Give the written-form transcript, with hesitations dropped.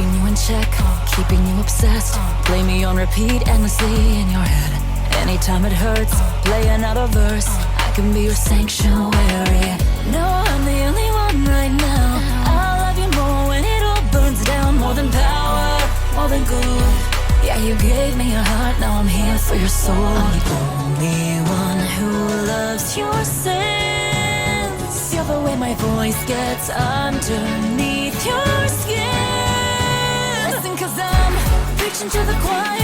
keeping you in check, keeping you obsessed. Play me on repeat endlessly in your head. Anytime it hurts, play another verse. I can be your sanctuary. No, I'm the only one right now. I'll love you more when it all burns down. More than power, more than good. Yeah, you gave me your heart, now I'm here for your soul. I'm the only one who loves your sins. Feel the way my voice gets underneath your skin. Listen, 'cause I'm preaching to the choir.